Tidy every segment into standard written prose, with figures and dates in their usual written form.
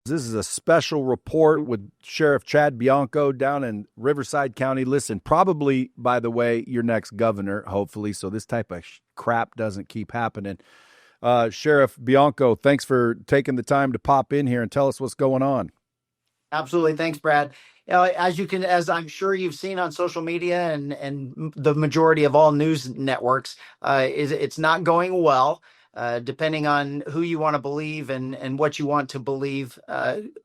This is a special report with Sheriff Chad Bianco down in Riverside County. Listen, probably, by the way, your next governor, hopefully, so this type of crap doesn't keep happening. Sheriff Bianco, thanks for taking the time to pop in here and tell us what's going on. Absolutely. Thanks, Brad. As I'm sure you've seen on social media and the majority of all news networks, is it's not going well. Depending on who you want to believe and what you want to believe.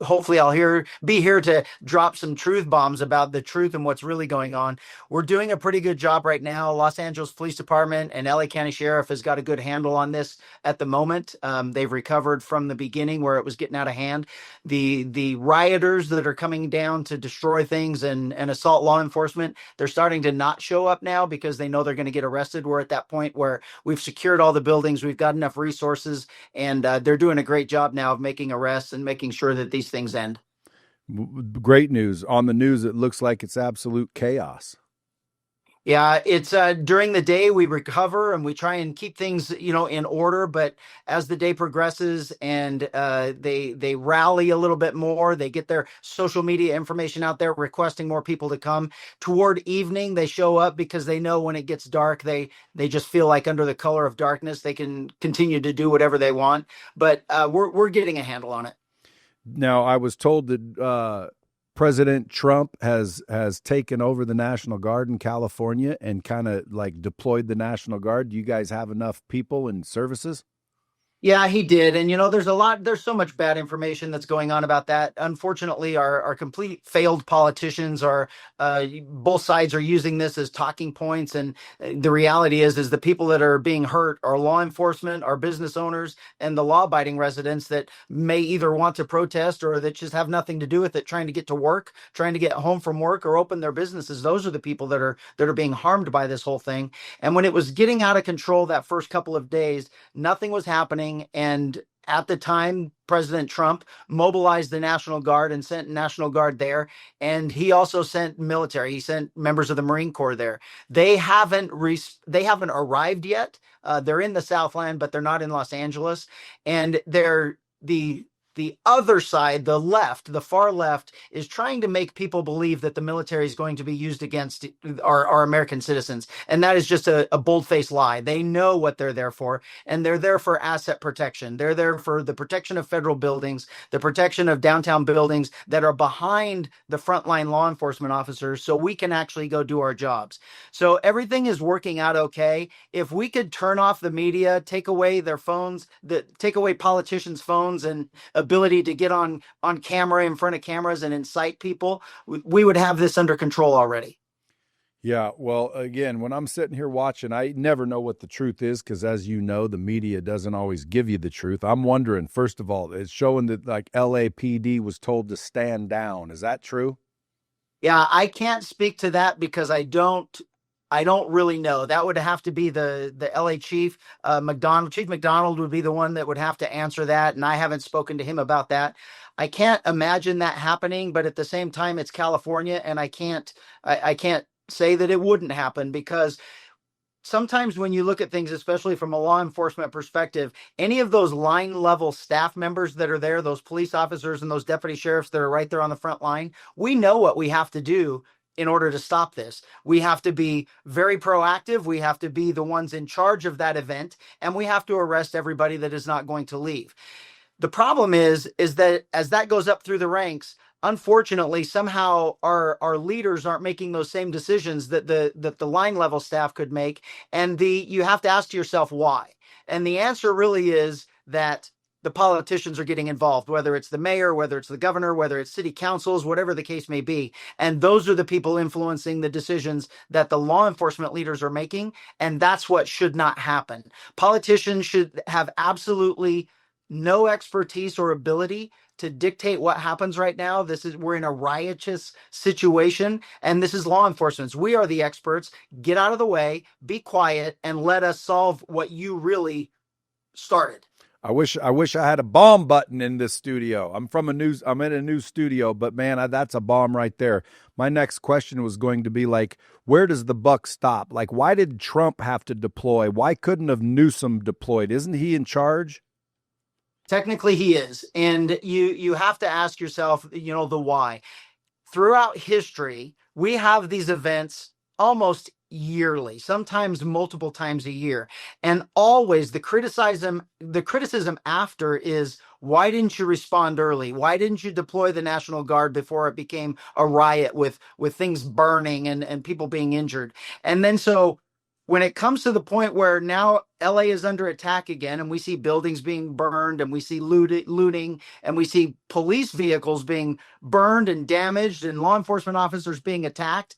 Hopefully, be here to drop some truth bombs about the truth and what's really going on. We're doing a pretty good job right now. Los Angeles Police Department and LA County Sheriff has got a good handle on this at the moment. They've recovered from the beginning where it was getting out of hand. The rioters that are coming down to destroy things and assault law enforcement, they're starting to not show up now because they know they're going to get arrested. We're at that point where we've secured all the buildings, we've got enough resources, and they're doing a great job now of making arrests and making sure that these things end. Great news. On the news, it looks like it's absolute chaos. Yeah, it's during the day we recover and we try and keep things, in order. But as the day progresses and they rally a little bit more, they get their social media information out there, requesting more people to come. Toward evening, they show up because they know when it gets dark, they just feel like under the color of darkness, they can continue to do whatever they want. But we're getting a handle on it. Now, I was told that President Trump has taken over the National Guard in California and kind of like deployed the National Guard. Do you guys have enough people and services? Yeah, he did. And there's so much bad information that's going on about that. Unfortunately, our complete failed politicians are both sides are using this as talking points. And the reality is the people that are being hurt are law enforcement, our business owners, and the law-abiding residents that may either want to protest or that just have nothing to do with it, trying to get to work, trying to get home from work or open their businesses. Those are the people that are being harmed by this whole thing. And when it was getting out of control that first couple of days, nothing was happening. And at the time, President Trump mobilized the National Guard and sent National Guard there. And he also sent military. He sent members of the Marine Corps there. They haven't arrived yet. They're in the Southland, but they're not in Los Angeles. And the other side, the left, the far left, is trying to make people believe that the military is going to be used against our American citizens. And that is just a bold-faced lie. They know what they're there for, and they're there for asset protection. They're there for the protection of federal buildings, the protection of downtown buildings that are behind the frontline law enforcement officers so we can actually go do our jobs. So everything is working out okay. If we could turn off the media, take away their phones, take away politicians' phones and ability to get on camera in front of cameras and incite people, we would have this under control already. Yeah, well, again, when I'm sitting here watching, I never know what the truth is because, as you know, the media doesn't always give you the truth. I'm wondering, first of all, it's showing that like LAPD was told to stand down. Is that true? Yeah, I can't speak to that because I don't really know. That would have to be the LA chief. Chief McDonald would be the one that would have to answer that, and I haven't spoken to him about that. I can't imagine that happening, but at the same time, it's California, and I can't say that it wouldn't happen because sometimes when you look at things, especially from a law enforcement perspective, any of those line level staff members that are there, those police officers and those deputy sheriffs that are right there on the front line, we know what we have to do in order to stop this. We have to be very proactive. We have to be the ones in charge of that event, and we have to arrest everybody that is not going to leave. The problem is that as that goes up through the ranks, unfortunately, somehow our leaders aren't making those same decisions that the line level staff could make, and you have to ask yourself why. And the answer really is that the politicians are getting involved, whether it's the mayor, whether it's the governor, whether it's city councils, whatever the case may be. And those are the people influencing the decisions that the law enforcement leaders are making. And that's what should not happen. Politicians should have absolutely no expertise or ability to dictate what happens right now. We're in a riotous situation, and this is law enforcement. We are the experts. Get out of the way, be quiet, and let us solve what you really started. I wish I had a bomb button in this studio. I'm in a new studio, but man, that's a bomb right there. My next question was going to be like, where does the buck stop? Like, why did Trump have to deploy? Why couldn't have Newsom deployed? Isn't he in charge? Technically, he is, and you have to ask yourself, the why. Throughout history, we have these events almost yearly, sometimes multiple times a year. And always the criticism after is, why didn't you respond early? Why didn't you deploy the National Guard before it became a riot with things burning and people being injured? And then so when it comes to the point where now LA is under attack again, and we see buildings being burned, and we see looting, and we see police vehicles being burned and damaged, and law enforcement officers being attacked,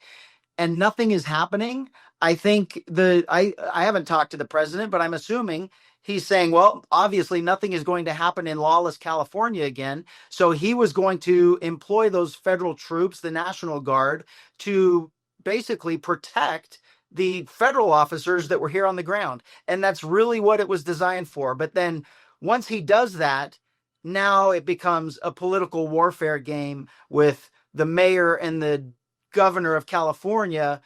and nothing is happening. I think I haven't talked to the president, but I'm assuming he's saying, well, obviously nothing is going to happen in lawless California again. So he was going to employ those federal troops, the National Guard, to basically protect the federal officers that were here on the ground. And that's really what it was designed for. But then once he does that, now it becomes a political warfare game with the mayor and the governor of California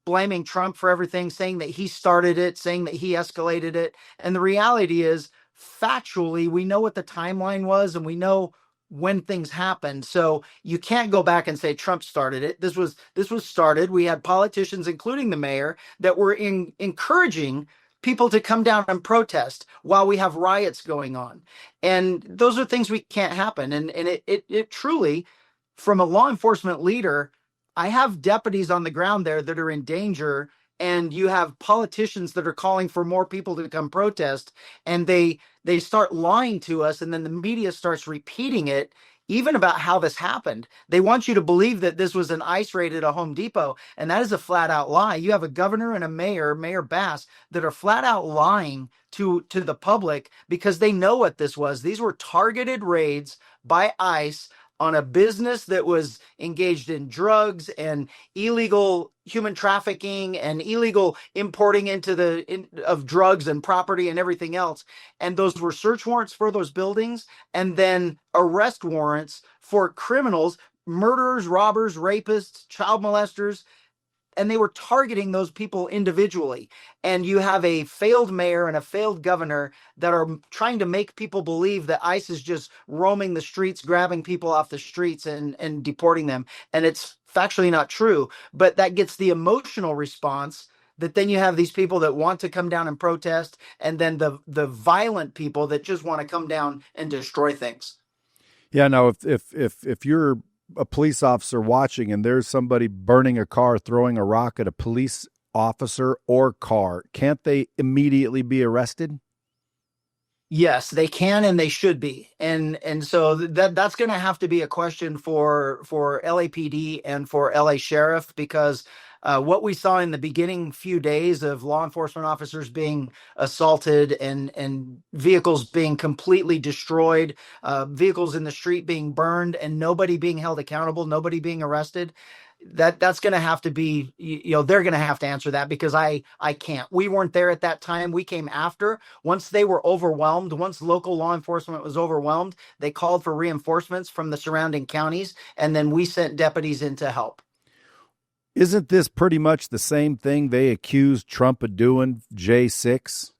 blaming Trump for everything, saying that he started it, saying that he escalated it. And the reality is, factually, we know what the timeline was and we know when things happened. So you can't go back and say Trump started it. This was started. We had politicians, including the mayor, that were encouraging people to come down and protest while we have riots going on. And those are things we can't happen. And it truly, from a law enforcement leader, I have deputies on the ground there that are in danger, and you have politicians that are calling for more people to come protest, and they start lying to us, and then the media starts repeating it, even about how this happened. They want you to believe that this was an ICE raid at a Home Depot, and that is a flat out lie. You have a governor and a mayor, Mayor Bass, that are flat out lying to the public because they know what this was. These were targeted raids by ICE on a business that was engaged in drugs and illegal human trafficking and illegal importing of drugs and property and everything else. And those were search warrants for those buildings, and then arrest warrants for criminals, murderers, robbers, rapists, child molesters, and they were targeting those people individually. And you have a failed mayor and a failed governor that are trying to make people believe that ICE is just roaming the streets, grabbing people off the streets and deporting them. And it's factually not true, but that gets the emotional response that then you have these people that want to come down and protest, and then the violent people that just want to come down and destroy things. Yeah, no, if you're a police officer watching and there's somebody burning a car, throwing a rock at a police officer or car, can't they immediately be arrested? Yes, they can and they should be. And so that's going to have to be a question for LAPD and for LA Sheriff, because what we saw in the beginning few days of law enforcement officers being assaulted and vehicles being completely destroyed, vehicles in the street being burned, and nobody being held accountable, nobody being arrested, that's going to have to be, they're going to have to answer that, because I can't. We weren't there at that time. We came after. Once they were overwhelmed, once local law enforcement was overwhelmed, they called for reinforcements from the surrounding counties, and then we sent deputies in to help. Isn't this pretty much the same thing they accused Trump of doing, J6?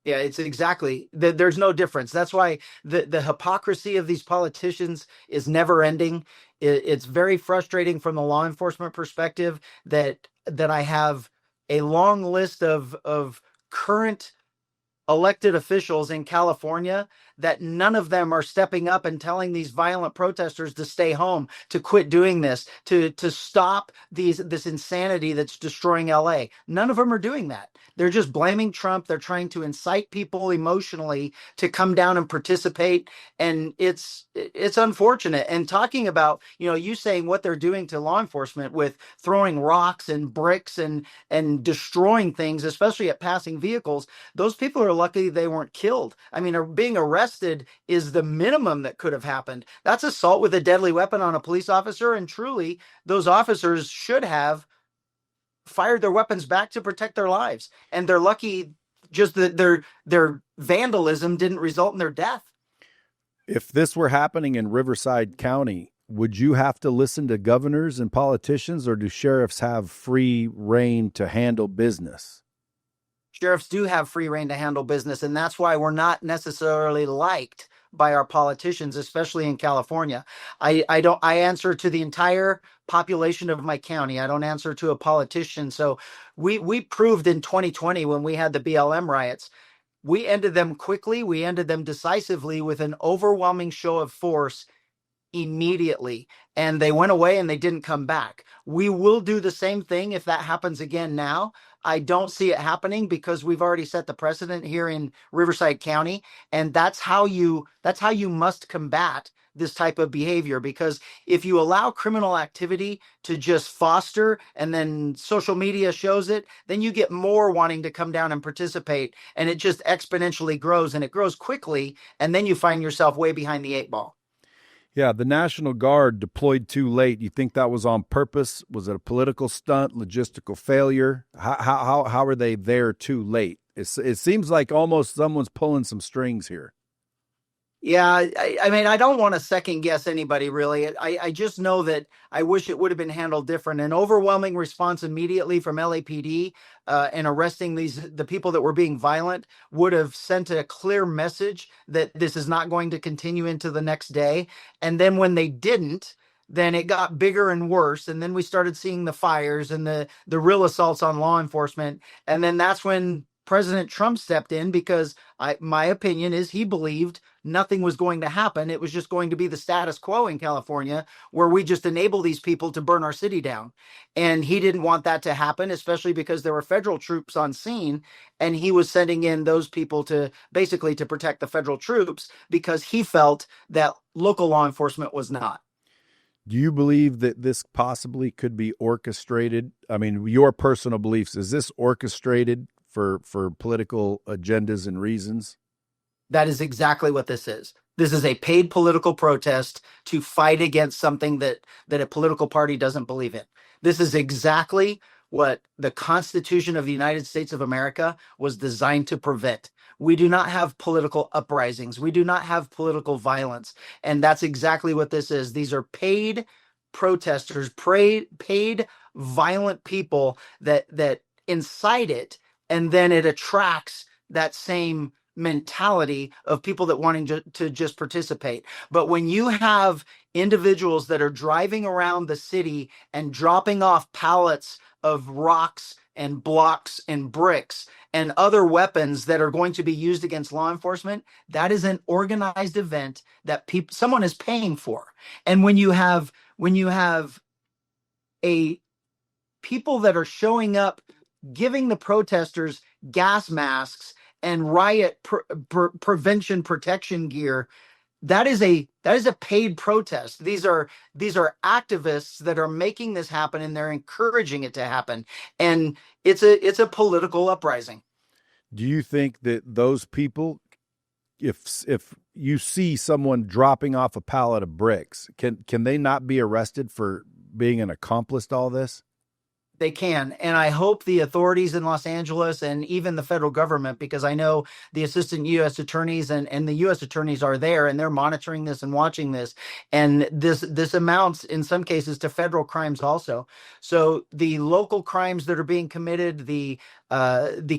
Yeah, it's exactly. There's no difference. That's why the hypocrisy of these politicians is never ending. It's very frustrating from the law enforcement perspective that I have a long list of current elected officials in California that none of them are stepping up and telling these violent protesters to stay home, to quit doing this, to stop this insanity that's destroying LA. None of them are doing that. They're just blaming Trump. They're trying to incite people emotionally to come down and participate. And it's unfortunate. And talking about, you saying what they're doing to law enforcement with throwing rocks and bricks and destroying things, especially at passing vehicles, those people are lucky they weren't killed. I mean, being arrested is the minimum that could have happened. That's assault with a deadly weapon on a police officer. And truly, those officers should have fired their weapons back to protect their lives. And they're lucky just that their vandalism didn't result in their death. If this were happening in Riverside County, would you have to listen to governors and politicians, or do sheriffs have free reign to handle business? Sheriffs do have free reign to handle business, and that's why we're not necessarily liked by our politicians, especially in California. I answer to the entire population of my county. I don't answer to a politician. So we proved in 2020 when we had the BLM riots, we ended them quickly, we ended them decisively with an overwhelming show of force immediately, and they went away and they didn't come back. We will do the same thing if that happens again now. I don't see it happening because we've already set the precedent here in Riverside County, and that's how you must combat this type of behavior. Because if you allow criminal activity to just foster and then social media shows it, then you get more wanting to come down and participate, and it just exponentially grows, and it grows quickly, and then you find yourself way behind the eight ball. Yeah, the National Guard deployed too late. You think that was on purpose? Was it a political stunt, logistical failure? How are they there too late? It seems like almost someone's pulling some strings here. Yeah, I mean, I don't want to second guess anybody really. I just know that I wish it would have been handled different. An overwhelming response immediately from LAPD and arresting the people that were being violent would have sent a clear message that this is not going to continue into the next day. And then when they didn't, then it got bigger and worse. And then we started seeing the fires and the real assaults on law enforcement. And then that's when President Trump stepped in because my opinion is he believed nothing was going to happen. It was just going to be the status quo in California, where we just enable these people to burn our city down. And he didn't want that to happen, especially because there were federal troops on scene, and he was sending in those people to basically to protect the federal troops because he felt that local law enforcement was not. Do you believe that this possibly could be orchestrated? I mean, your personal beliefs, is this orchestrated for political agendas and reasons? That is exactly what this is. This is a paid political protest to fight against something that a political party doesn't believe in. This is exactly what the Constitution of the United States of America was designed to prevent. We do not have political uprisings. We do not have political violence. And that's exactly what this is. These are paid protesters, paid violent people that incite it, and then it attracts that same mentality of people that wanting to just participate. But when you have individuals that are driving around the city and dropping off pallets of rocks and blocks and bricks and other weapons that are going to be used against law enforcement, that is an organized event that someone is paying for. And when you have a people that are showing up giving the protesters gas masks and riot prevention protection gear, that is a paid protest. These are activists that are making this happen, and they're encouraging it to happen, and it's a political uprising. Do you think that those people, if you see someone dropping off a pallet of bricks, can they not be arrested for being an accomplice to all this? They can. And I hope the authorities in Los Angeles and even the federal government, because I know the assistant U.S. attorneys and the U.S. attorneys are there and they're monitoring this and watching this. And this amounts in some cases to federal crimes also. So the local crimes that are being committed, the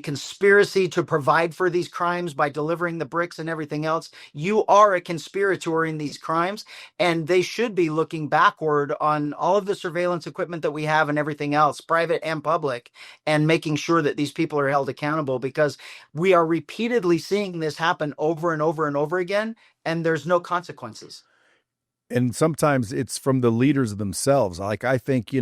conspiracy to provide for these crimes by delivering the bricks and everything else, you are a conspirator in these crimes. And they should be looking backward on all of the surveillance equipment that we have and everything else, private and public, and making sure that these people are held accountable, because we are repeatedly seeing this happen over and over and over again, and there's no consequences. And sometimes it's from the leaders themselves. Like, I think,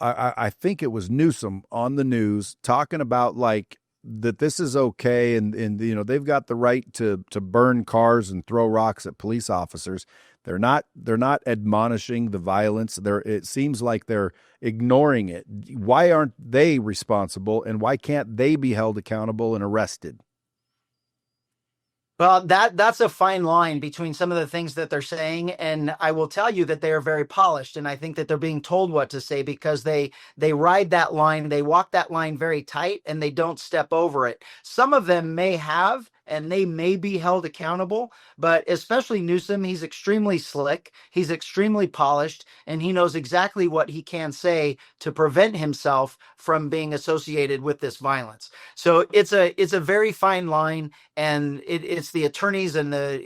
I think it was Newsom on the news talking about like that this is okay, and they've got the right to burn cars and throw rocks at police officers. They're not admonishing the violence. It seems like they're ignoring it. Why aren't they responsible, and why can't they be held accountable and arrested? Well, that's a fine line between some of the things that they're saying, and I will tell you that they are very polished, and I think that they're being told what to say because they ride that line, they walk that line very tight, and they don't step over it. Some of them may have and they may be held accountable. But especially Newsom, he's extremely slick, he's extremely polished, and he knows exactly what he can say to prevent himself from being associated with this violence. So it's a very fine line, and it's the attorneys and the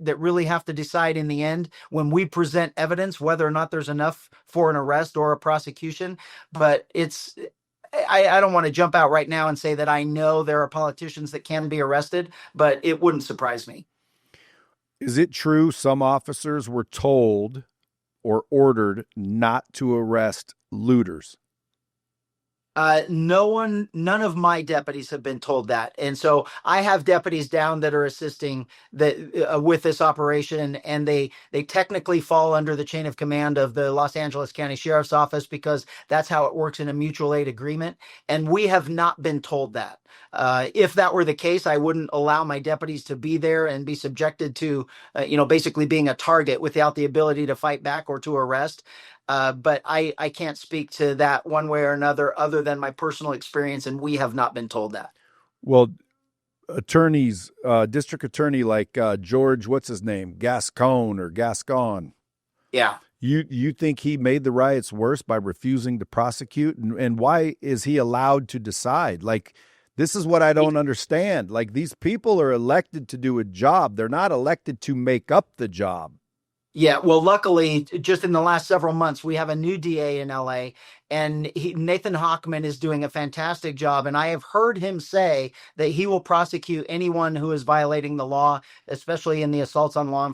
that really have to decide in the end when we present evidence whether or not there's enough for an arrest or a prosecution. But I don't want to jump out right now and say that I know there are politicians that can be arrested, but it wouldn't surprise me. Is it true some officers were told or ordered not to arrest looters? None of my deputies have been told that, and so I have deputies down that are assisting with this operation, and they technically fall under the chain of command of the Los Angeles County Sheriff's Office because that's how it works in a mutual aid agreement, and we have not been told that. If that were the case, I wouldn't allow my deputies to be there and be subjected to, basically being a target without the ability to fight back or to arrest. But I can't speak to that one way or another other than my personal experience, and we have not been told that. Well, attorneys, district attorney like George, what's his name, Gascon or Gascon. Yeah. You think he made the riots worse by refusing to prosecute, and why is he allowed to decide? Like, this is what I don't understand. Like, these people are elected to do a job; they're not elected to make up the job. Yeah, well, luckily, just in the last several months, we have a new DA in LA, and Nathan Hochman is doing a fantastic job. And I have heard him say that he will prosecute anyone who is violating the law, especially in the assaults on law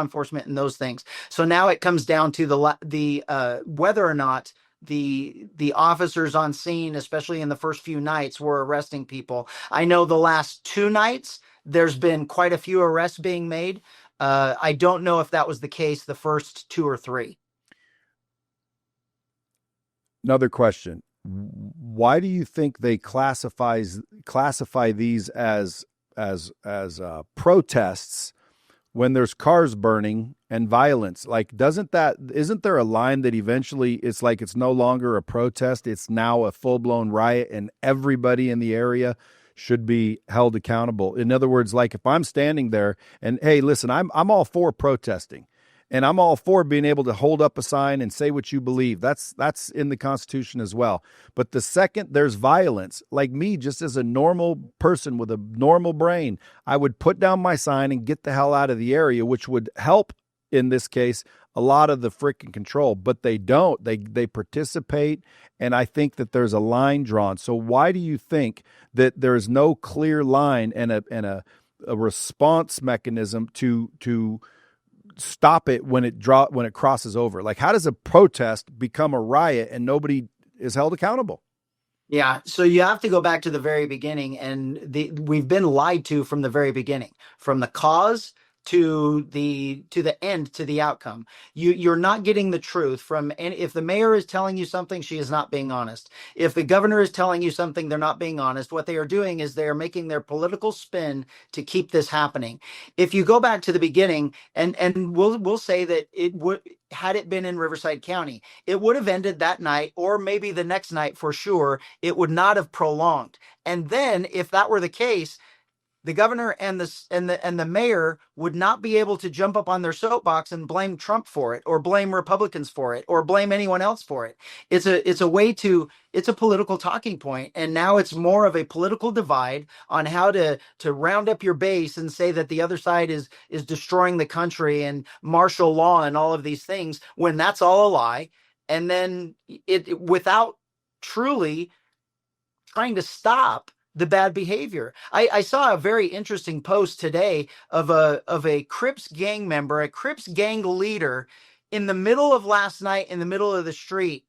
enforcement and those things. So now it comes down to the whether or not the officers on scene, especially in the first few nights, were arresting people. I know the last 2 nights there's been quite a few arrests being made. I don't know if that was the case the first two or three. Another question: why do you think they classify these as protests when there's cars burning and violence? Like, isn't there a line that eventually it's like it's no longer a protest, it's now a full-blown riot, and everybody in the area should be held accountable? In other words, like, if I'm standing there and, hey, listen, I'm all for protesting, and I'm all for being able to hold up a sign and say what you believe. That's in the Constitution as well. But the second there's violence, like me, just as a normal person with a normal brain, I would put down my sign and get the hell out of the area, which would help, in this case, a lot of the freaking control. But they don't. They participate, and I think that there's a line drawn. So why do you think that there is no clear line and a response mechanism to stop it when it crosses over? Like, how does a protest become a riot and nobody is held accountable? Yeah, so you have to go back to the very beginning, and we've been lied to from the very beginning, from the cause to the end, to the outcome. You're not getting the truth from any. If the mayor is telling you something, she is not being honest. If the governor is telling you something, they're not being honest. What they are doing is they are making their political spin to keep this happening. If you go back to the beginning, and we'll say that it would, had it been in Riverside County, it would have ended that night, or maybe the next night for sure. It would not have prolonged. And then, if that were the case, the governor and the mayor would not be able to jump up on their soapbox and blame Trump for it, or blame Republicans for it, or blame anyone else for it. It's a political talking point, and now it's more of a political divide on how to round up your base and say that the other side is destroying the country and martial law and all of these things, when that's all a lie. And then it without truly trying to stop the bad behavior. I saw a very interesting post today of a Crips gang member, a Crips gang leader, in the middle of last night, in the middle of the street,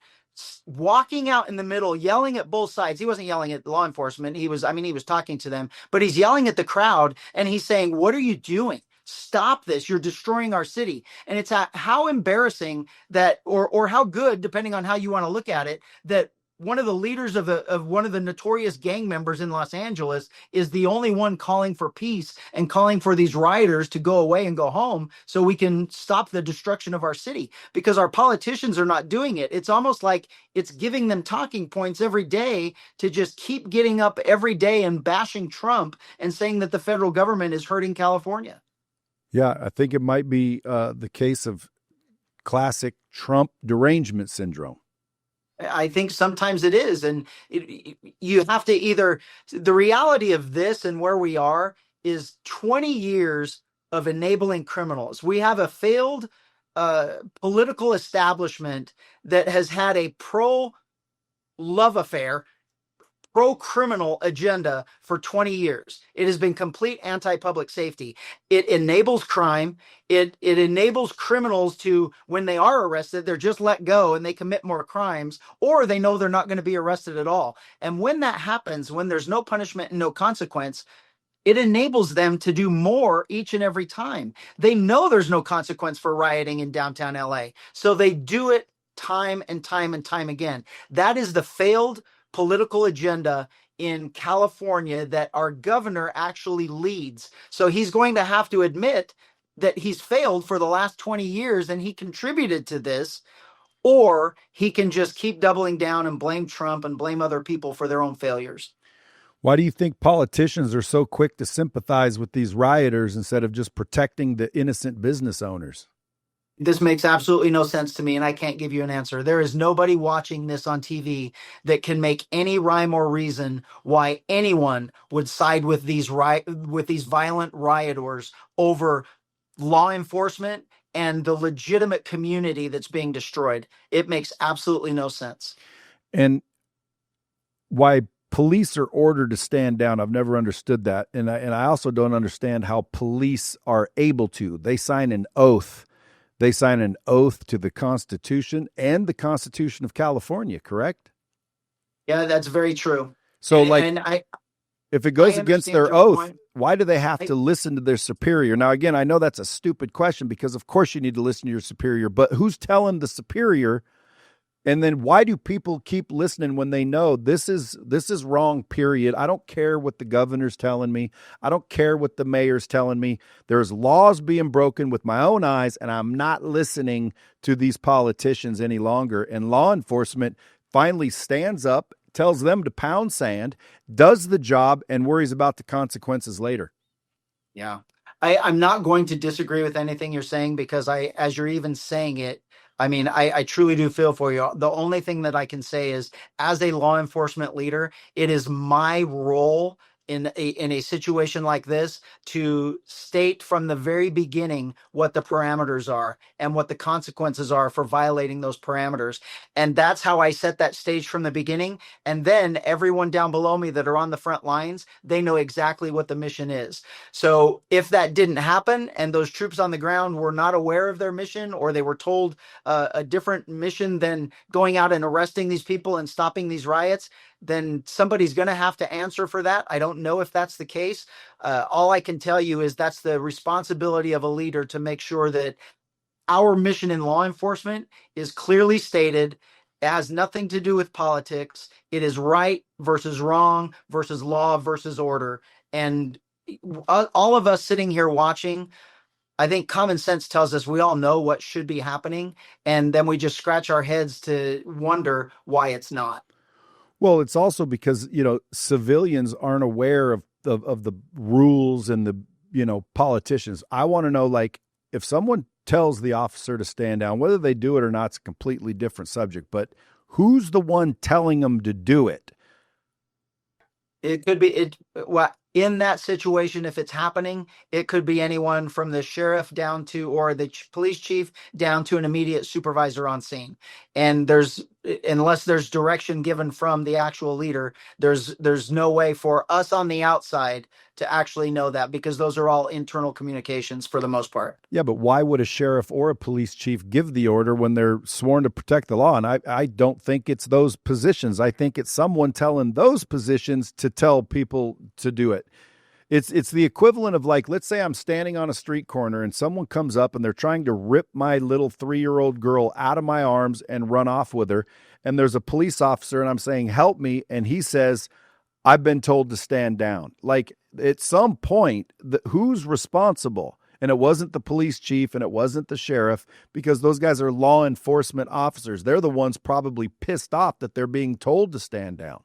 walking out in the middle, yelling at both sides. He wasn't yelling at law enforcement. He was talking to them, but he's yelling at the crowd, and he's saying, "What are you doing? Stop this. You're destroying our city." And it's how embarrassing that, or how good, depending on how you want to look at it, that one of the leaders of one of the notorious gang members in Los Angeles is the only one calling for peace and calling for these rioters to go away and go home so we can stop the destruction of our city, because our politicians are not doing it. It's almost like it's giving them talking points every day to just keep getting up every day and bashing Trump and saying that the federal government is hurting California. Yeah, I think it might be the case of classic Trump derangement syndrome. I think sometimes it is. And you have to either, the reality of this and where we are is 20 years of enabling criminals. We have a failed political establishment that has had a pro love affair, pro-criminal agenda for 20 years. It has been complete anti-public safety. It enables crime. It enables criminals to, when they are arrested, they're just let go and they commit more crimes, or they know they're not going to be arrested at all. And when that happens, when there's no punishment and no consequence, it enables them to do more each and every time. They know there's no consequence for rioting in downtown LA, so they do it time and time and time again. That is the failed political agenda in California that our governor actually leads. So he's going to have to admit that he's failed for the last 20 years and he contributed to this, or he can just keep doubling down and blame Trump and blame other people for their own failures. Why do you think politicians are so quick to sympathize with these rioters instead of just protecting the innocent business owners? This makes absolutely no sense to me, and I can't give you an answer. There is nobody watching this on TV that can make any rhyme or reason why anyone would side with these violent rioters over law enforcement and the legitimate community that's being destroyed. It makes absolutely no sense. And why police are ordered to stand down, I've never understood that. And I also don't understand how police are able to. They sign an oath. They sign an oath to the Constitution and the Constitution of California, correct? Yeah, that's very true. So, if it goes against their oath, why do they have to listen to their superior? Now, again, I know that's a stupid question because, of course, you need to listen to your superior, but who's telling the superior? And then why do people keep listening when they know this is wrong, period? I don't care what the governor's telling me. I don't care what the mayor's telling me. There's laws being broken with my own eyes, and I'm not listening to these politicians any longer. And law enforcement finally stands up, tells them to pound sand, does the job, and worries about the consequences later. Yeah. I'm not going to disagree with anything you're saying because as you're even saying it, I mean, I truly do feel for you. The only thing that I can say is, as a law enforcement leader, it is my role in a situation like this to state from the very beginning what the parameters are and what the consequences are for violating those parameters. And that's how I set that stage from the beginning. And then everyone down below me that are on the front lines, they know exactly what the mission is. So if that didn't happen and those troops on the ground were not aware of their mission, or they were told a different mission than going out and arresting these people and stopping these riots, then somebody's going to have to answer for that. I don't know if that's the case. All I can tell you is that's the responsibility of a leader to make sure that our mission in law enforcement is clearly stated. It has nothing to do with politics. It is right versus wrong versus law versus order. And all of us sitting here watching, I think common sense tells us we all know what should be happening. And then we just scratch our heads to wonder why it's not. Well, it's also because, civilians aren't aware of the rules and the, politicians. I want to know, if someone tells the officer to stand down, whether they do it or not, it's a completely different subject, but who's the one telling them to do it? It could be in that situation, if it's happening, it could be anyone from the sheriff down to, or the police chief down to an immediate supervisor on scene. And unless there's direction given from the actual leader, there's no way for us on the outside to actually know that, because those are all internal communications for the most part. Yeah, but why would a sheriff or a police chief give the order when they're sworn to protect the law? And I don't think it's those positions. I think it's someone telling those positions to tell people to do it. It's the equivalent of, like, let's say I'm standing on a street corner and someone comes up and they're trying to rip my little 3-year-old girl out of my arms and run off with her, and there's a police officer and I'm saying help me, and he says I've been told to stand down. Like, at some point, who's responsible? And it wasn't the police chief and it wasn't the sheriff, because those guys are law enforcement officers. They're the ones probably pissed off that they're being told to stand down.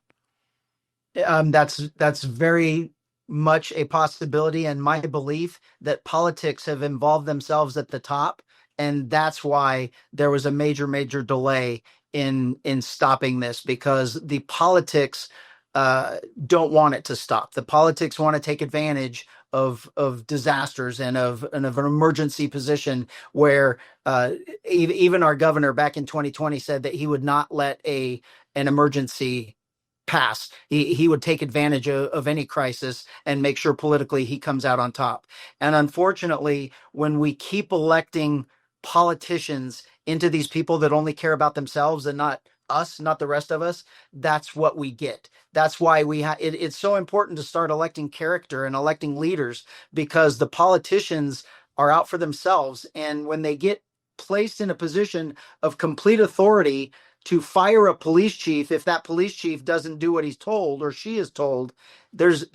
That's very much a possibility, and my belief that politics have involved themselves at the top, and that's why there was a major delay in stopping this, because the politics don't want it to stop. The politics want to take advantage of disasters and of an emergency position where even our governor back in 2020 said that he would not let an emergency pass. He would take advantage of any crisis and make sure politically he comes out on top. And unfortunately, when we keep electing politicians into these people that only care about themselves and not us, not the rest of us, that's what we get. That's why it's so important to start electing character and electing leaders, because the politicians are out for themselves. And when they get placed in a position of complete authority to fire a police chief, if that police chief doesn't do what he's told or she is told, there's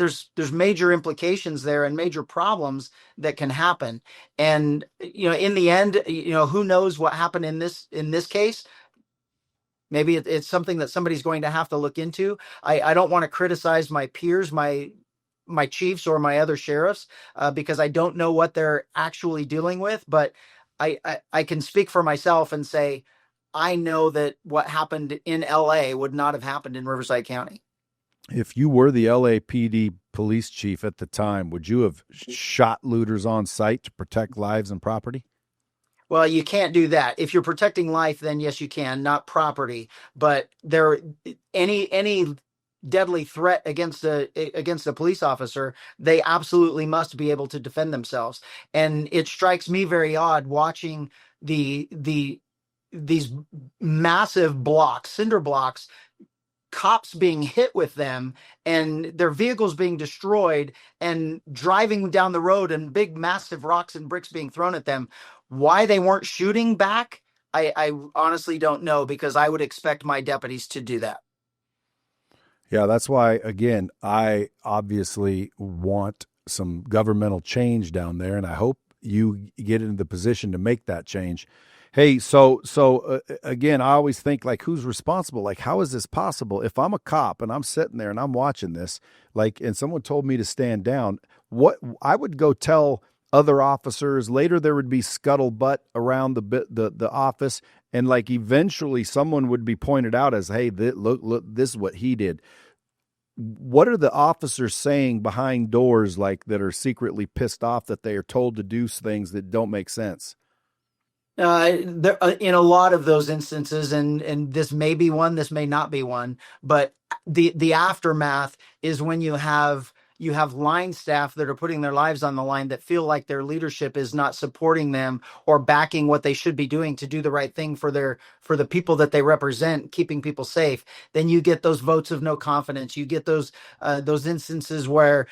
major implications there and major problems that can happen. And in the end, who knows what happened in this case? Maybe it's something that somebody's going to have to look into. I don't want to criticize my peers, my chiefs or my other sheriffs, because I don't know what they're actually dealing with. But I can speak for myself and say, I know that what happened in LA would not have happened in Riverside County. If you were the LAPD police chief at the time, would you have shot looters on sight to protect lives and property? Well, you can't do that. If you're protecting life, then yes, you can, not property. But any deadly threat against a police officer, they absolutely must be able to defend themselves. And it strikes me very odd watching these massive blocks, cinder blocks, cops being hit with them and their vehicles being destroyed and driving down the road and big massive rocks and bricks being thrown at them. Why they weren't shooting back, I honestly don't know, because I would expect my deputies to do that. Yeah, that's why, again, I obviously want some governmental change down there, and I hope you get into the position to make that change. Hey, so again, I always think, like, who's responsible? Like, how is this possible? If I'm a cop and I'm sitting there and I'm watching this, like, and someone told me to stand down, what I would go tell other officers. Later, there would be scuttlebutt around the office, and, like, eventually someone would be pointed out as, hey, look, this is what he did. What are the officers saying behind doors, like, that are secretly pissed off that they are told to do things that don't make sense? In a lot of those instances, and this may be one, this may not be one, but the aftermath is when you have line staff that are putting their lives on the line, that feel like their leadership is not supporting them or backing what they should be doing to do the right thing for the people that they represent, keeping people safe. Then you get those votes of no confidence. You get those instances where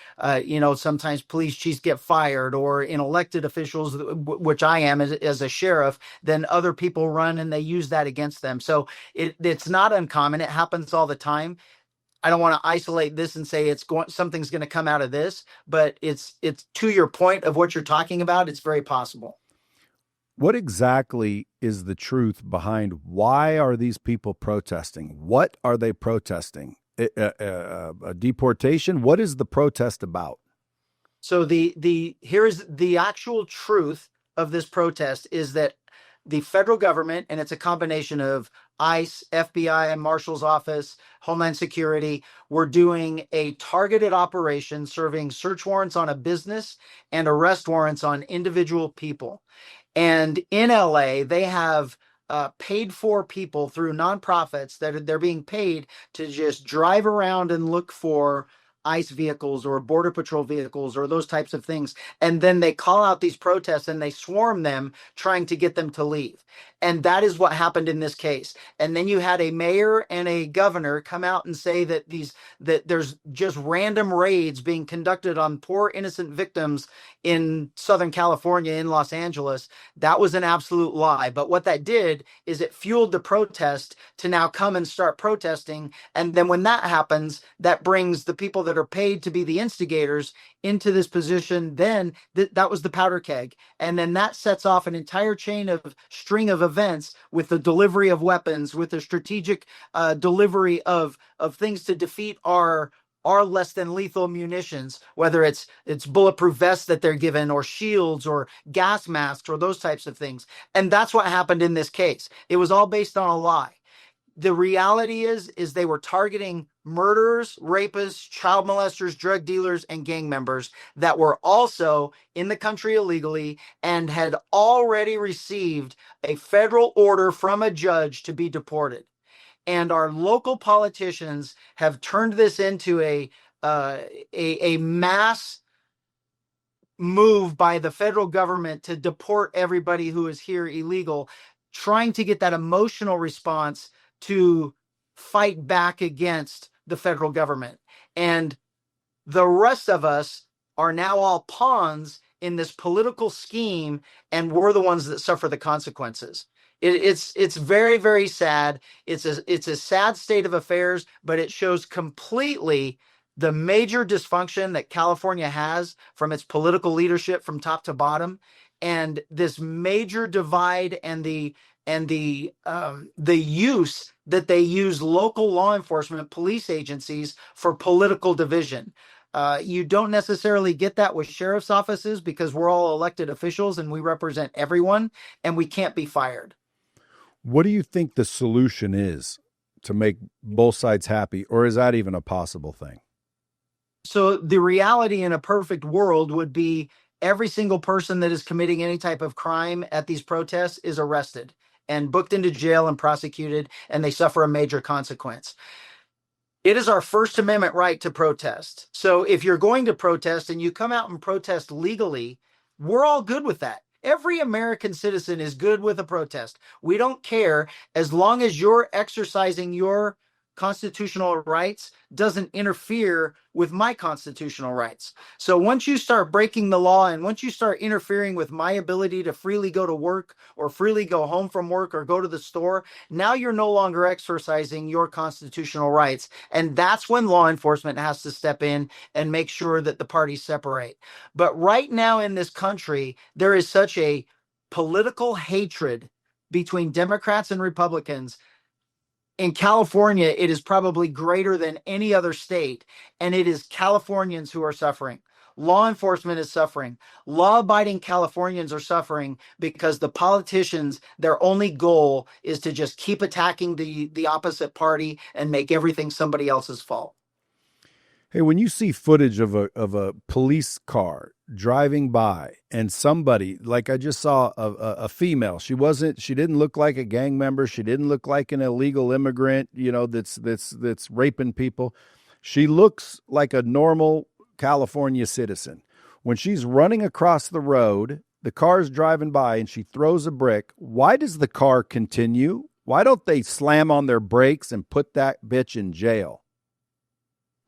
sometimes police chiefs get fired, or in elected officials, which I am as a sheriff, then other people run and they use that against them. So it's not uncommon. It happens all the time. I don't want to isolate this and say something's going to come out of this, but it's to your point of what you're talking about. It's very possible. What exactly is the truth behind why are these people protesting? What are they protesting? A deportation? What is the protest about? So here's the actual truth of this protest, is that the federal government, and it's a combination of ICE, FBI, and Marshal's Office, Homeland Security, were doing a targeted operation serving search warrants on a business and arrest warrants on individual people. And in LA, they have paid for people through nonprofits that they're being paid to just drive around and look for ICE vehicles or Border Patrol vehicles or those types of things. And then they call out these protests and they swarm them, trying to get them to leave. And that is what happened in this case. And then you had a mayor and a governor come out and say that there's just random raids being conducted on poor innocent victims in Southern California, in Los Angeles. That was an absolute lie. But what that did is it fueled the protest to now come and start protesting. And then when that happens, that brings the people that are paid to be the instigators into this position. Then that was the powder keg. And then that sets off an entire chain of string of events with the delivery of weapons, with the strategic delivery of things to defeat our less than lethal munitions, whether it's bulletproof vests that they're given or shields or gas masks or those types of things. And that's what happened in this case. It was all based on a lie. The reality is they were targeting murderers, rapists, child molesters, drug dealers, and gang members that were also in the country illegally and had already received a federal order from a judge to be deported. And our local politicians have turned this into a mass move by the federal government to deport everybody who is here illegal, trying to get that emotional response to fight back against the federal government. And the rest of us are now all pawns in this political scheme, and we're the ones that suffer the consequences. It's very, very sad. It's a sad state of affairs, but it shows completely the major dysfunction that California has from its political leadership from top to bottom, and this major divide and the use that they use local law enforcement police agencies for political division. You don't necessarily get that with sheriff's offices because we're all elected officials and we represent everyone and we can't be fired. What do you think the solution is to make both sides happy, or is that even a possible thing? So the reality in a perfect world would be every single person that is committing any type of crime at these protests is arrested and booked into jail and prosecuted, and they suffer a major consequence. It is our First Amendment right to protest. So if you're going to protest and you come out and protest legally, we're all good with that. Every American citizen is good with a protest. We don't care as long as you're exercising your constitutional rights doesn't interfere with my constitutional rights. So once you start breaking the law and once you start interfering with my ability to freely go to work or freely go home from work or go to the store, now you're no longer exercising your constitutional rights. And that's when law enforcement has to step in and make sure that the parties separate. But right now in this country, there is such a political hatred between Democrats and Republicans. In California, it is probably greater than any other state, and it is Californians who are suffering. Law enforcement is suffering. Law-abiding Californians are suffering because the politicians, their only goal is to just keep attacking the opposite party and make everything somebody else's fault. Hey, when you see footage of a police car driving by and somebody, like I just saw a female, she didn't look like a gang member. She didn't look like an illegal immigrant, that's raping people. She looks like a normal California citizen. When she's running across the road, the car's driving by and she throws a brick. Why does the car continue? Why don't they slam on their brakes and put that bitch in jail?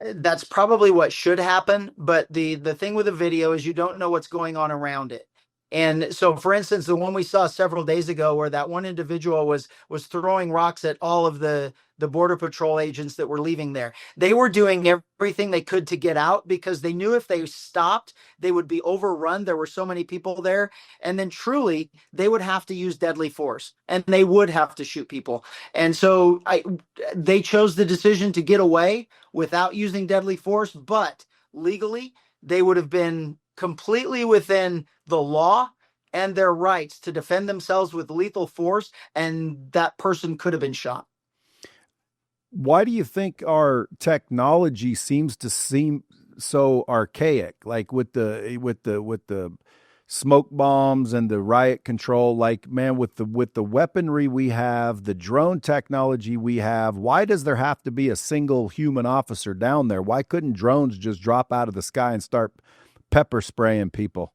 That's probably what should happen, but the thing with the video is you don't know what's going on around it. And so, for instance, the one we saw several days ago where that one individual was throwing rocks at all of the Border Patrol agents that were leaving there. They were doing everything they could to get out because they knew if they stopped, they would be overrun. There were so many people there. And then truly, they would have to use deadly force and they would have to shoot people. And so they chose the decision to get away without using deadly force, but legally, they would have been completely within the law and their rights to defend themselves with lethal force, and that person could have been shot. Why do you think our technology seems to seem so archaic? Like with the smoke bombs and the riot control. Like, man, with the weaponry we have, the drone technology we have, why does there have to be a single human officer down there? Why couldn't drones just drop out of the sky and start pepper spraying people?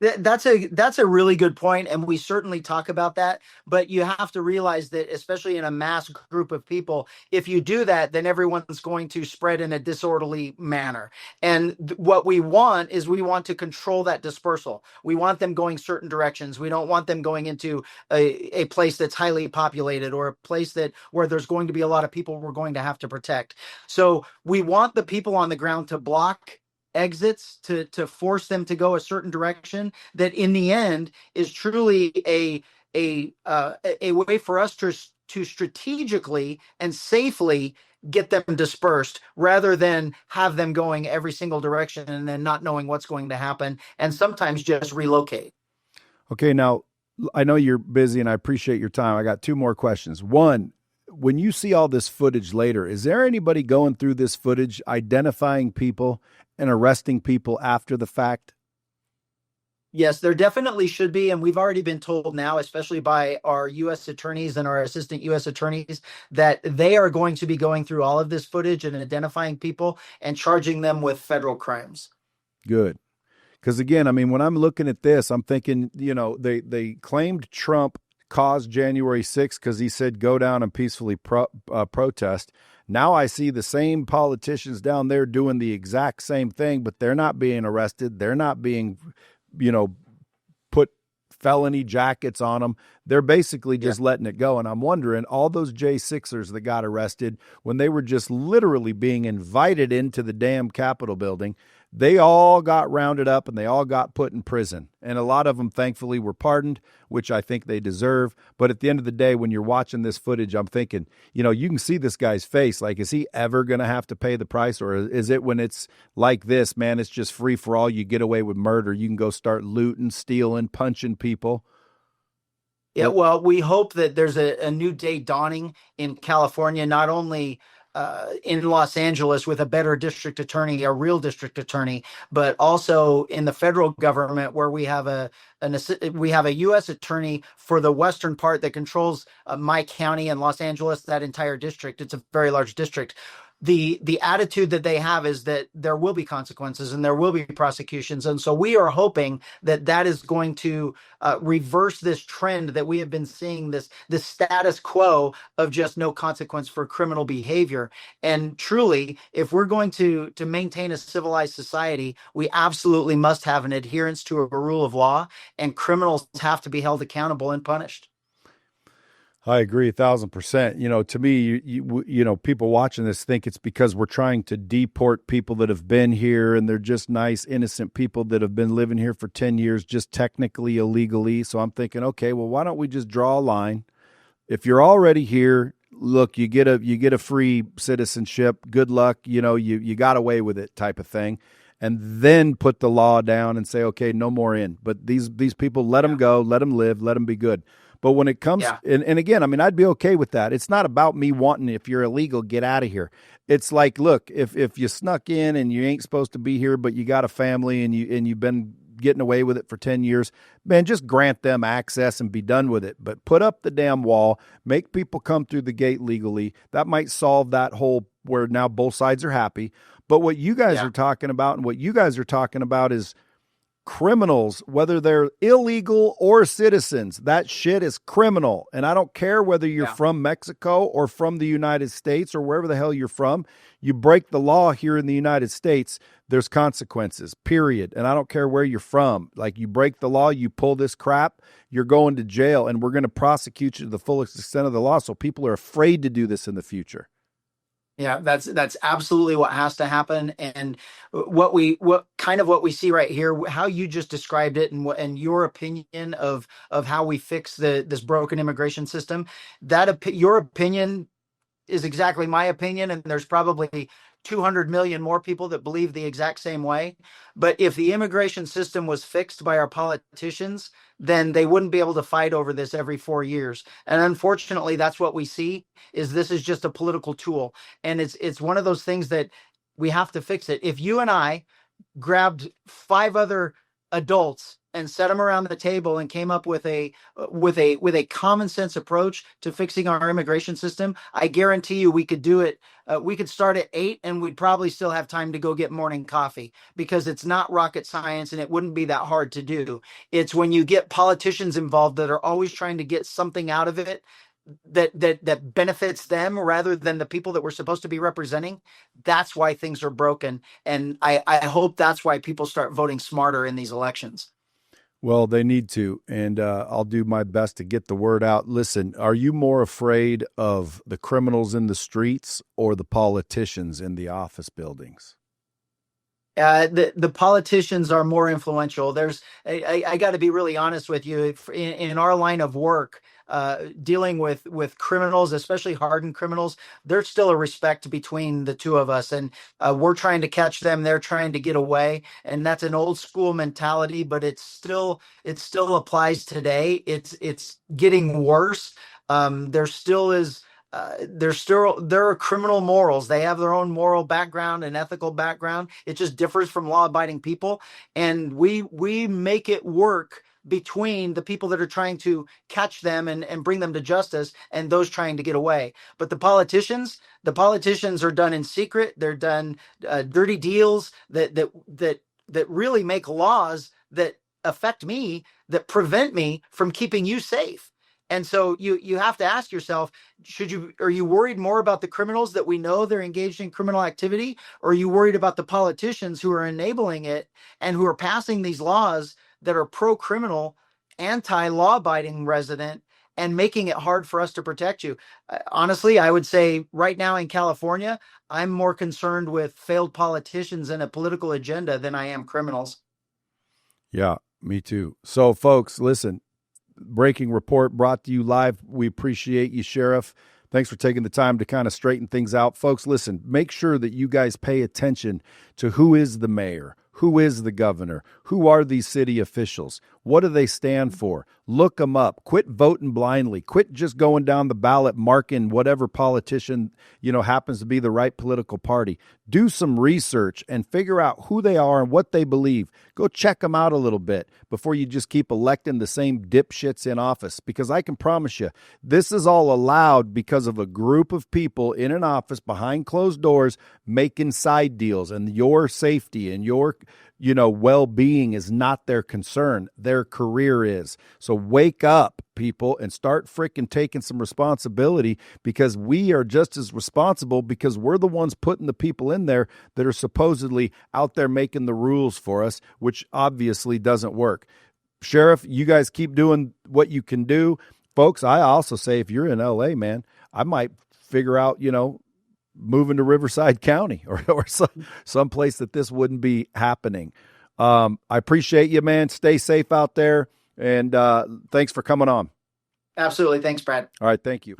That's a really good point, and we certainly talk about that. But you have to realize that, especially in a mass group of people, if you do that, then everyone's going to spread in a disorderly manner. And what we want is we want to control that dispersal. We want them going certain directions. We don't want them going into a place that's highly populated or a place that where there's going to be a lot of people we're going to have to protect. So we want the people on the ground to block exits to force them to go a certain direction that in the end is truly a way for us to strategically and safely get them dispersed rather than have them going every single direction and then not knowing what's going to happen and sometimes just relocate. Okay, now I know you're busy and I appreciate your time. I got two more questions. One, when you see all this footage later, is there anybody going through this footage, identifying people and arresting people after the fact? Yes, there definitely should be. And we've already been told now, especially by our U.S. attorneys and our assistant U.S. attorneys, that they are going to be going through all of this footage and identifying people and charging them with federal crimes. Good. Because again, I mean, when I'm looking at this, I'm thinking, you know, they claimed Trump caused January 6th because he said go down and peacefully protest. Now I see the same politicians down there doing the exact same thing, but they're not being arrested. They're not being, you know, put felony jackets on them. They're basically just letting it go. And I'm wondering, all those J6ers that got arrested when they were just literally being invited into the damn Capitol building, they all got rounded up and they all got put in prison. And a lot of them, thankfully, were pardoned, which I think they deserve. But at the end of the day, when you're watching this footage, I'm thinking, you know, you can see this guy's face. Like, is he ever going to have to pay the price? Or is it when it's like this, man, it's just free for all? You get away with murder. You can go start looting, stealing, punching people. Yeah, well, we hope that there's a new day dawning in California, not only in Los Angeles with a better district attorney, a real district attorney, but also in the federal government where we have we have a U.S. attorney for the western part that controls my county and Los Angeles, that entire district. It's a very large district. The attitude that they have is that there will be consequences and there will be prosecutions, and so we are hoping that that is going to reverse this trend that we have been seeing, this status quo of just no consequence for criminal behavior. And truly, if we're going to maintain a civilized society, we absolutely must have an adherence to a rule of law, and criminals have to be held accountable and punished. I agree 1,000%. You know, to me, you know, people watching this think it's because we're trying to deport people that have been here and they're just nice, innocent people that have been living here for 10 years, just technically illegally. So I'm thinking, okay, well, why don't we just draw a line? If you're already here, look, you get a free citizenship. Good luck. You know, you got away with it type of thing. And then put the law down and say, okay, no more in. But these people, let them go, let them live, let them be good. But when it comes, and again, I mean, I'd be okay with that. It's not about me wanting, if you're illegal, get out of here. It's like, look, if you snuck in and you ain't supposed to be here, but you got a family and you've been getting away with it for 10 years, man, just grant them access and be done with it. But put up the damn wall, make people come through the gate legally. That might solve that whole where now both sides are happy. But what you guys are talking about and what you guys are talking about is criminals, whether they're illegal or citizens. That shit is criminal. And I don't care whether you're from Mexico or from the United States or wherever the hell you're from. You break the law here in the United States, there's consequences, period. And I don't care where you're from. Like, you break the law, you pull this crap, you're going to jail, and we're going to prosecute you to the fullest extent of the law. So people are afraid to do this in the future. Yeah, that's absolutely what has to happen. And what we see right here, how you just described it, and your opinion of how we fix this broken immigration system, your opinion is exactly my opinion, and there's probably 200 million more people that believe the exact same way. But if the immigration system was fixed by our politicians, then they wouldn't be able to fight over this every 4 years. And unfortunately, that's what we see, is this is just a political tool. And it's one of those things that we have to fix it. If you and I grabbed 5 other adults and set them around the table and came up with a common sense approach to fixing our immigration system, I guarantee you we could do it. We could start at 8 and we'd probably still have time to go get morning coffee, because it's not rocket science and it wouldn't be that hard to do. It's when you get politicians involved that are always trying to get something out of it that benefits them rather than the people that we're supposed to be representing. That's why things are broken. And I hope that's why people start voting smarter in these elections. Well, they need to, and I'll do my best to get the word out. Listen, are you more afraid of the criminals in the streets or the politicians in the office buildings? The politicians are more influential. I got to be really honest with you. In our line of work, dealing with criminals, especially hardened criminals, there's still a respect between the two of us, and we're trying to catch them. They're trying to get away, and that's an old school mentality, but it still applies today. It's getting worse. There still is. There are criminal morals. They have their own moral background and ethical background. It just differs from law-abiding people, and we make it work between the people that are trying to catch them and bring them to justice and those trying to get away. But the politicians are done in secret. They're done dirty deals that really make laws that affect me, that prevent me from keeping you safe. And so you have to ask yourself, are you worried more about the criminals that we know they're engaged in criminal activity, or are you worried about the politicians who are enabling it and who are passing these laws that are pro-criminal, anti-law abiding resident, and making it hard for us to protect you? Honestly, I would say right now in California, I'm more concerned with failed politicians and a political agenda than I am criminals. Yeah, me too. So, folks, listen. Breaking report brought to you live. We appreciate you, Sheriff. Thanks for taking the time to kind of straighten things out. Folks, listen, make sure that you guys pay attention to who is the mayor, who is the governor, who are these city officials, what do they stand for? Look them up. Quit voting blindly. Quit just going down the ballot marking whatever politician, happens to be the right political party. Do some research and figure out who they are and what they believe. Go check them out a little bit before you just keep electing the same dipshits in office, because I can promise you this is all allowed because of a group of people in an office behind closed doors making side deals, and your safety and your well-being is not their concern. Their career is. So wake up, people, and start freaking taking some responsibility, because we are just as responsible, because we're the ones putting the people in there that are supposedly out there making the rules for us, which obviously doesn't work. Sheriff, you guys keep doing what you can do. Folks, I also say if you're in LA, man, I might figure out, moving to Riverside County or some place that this wouldn't be happening. I appreciate you, man. Stay safe out there. And thanks for coming on. Absolutely. Thanks, Brad. All right. Thank you.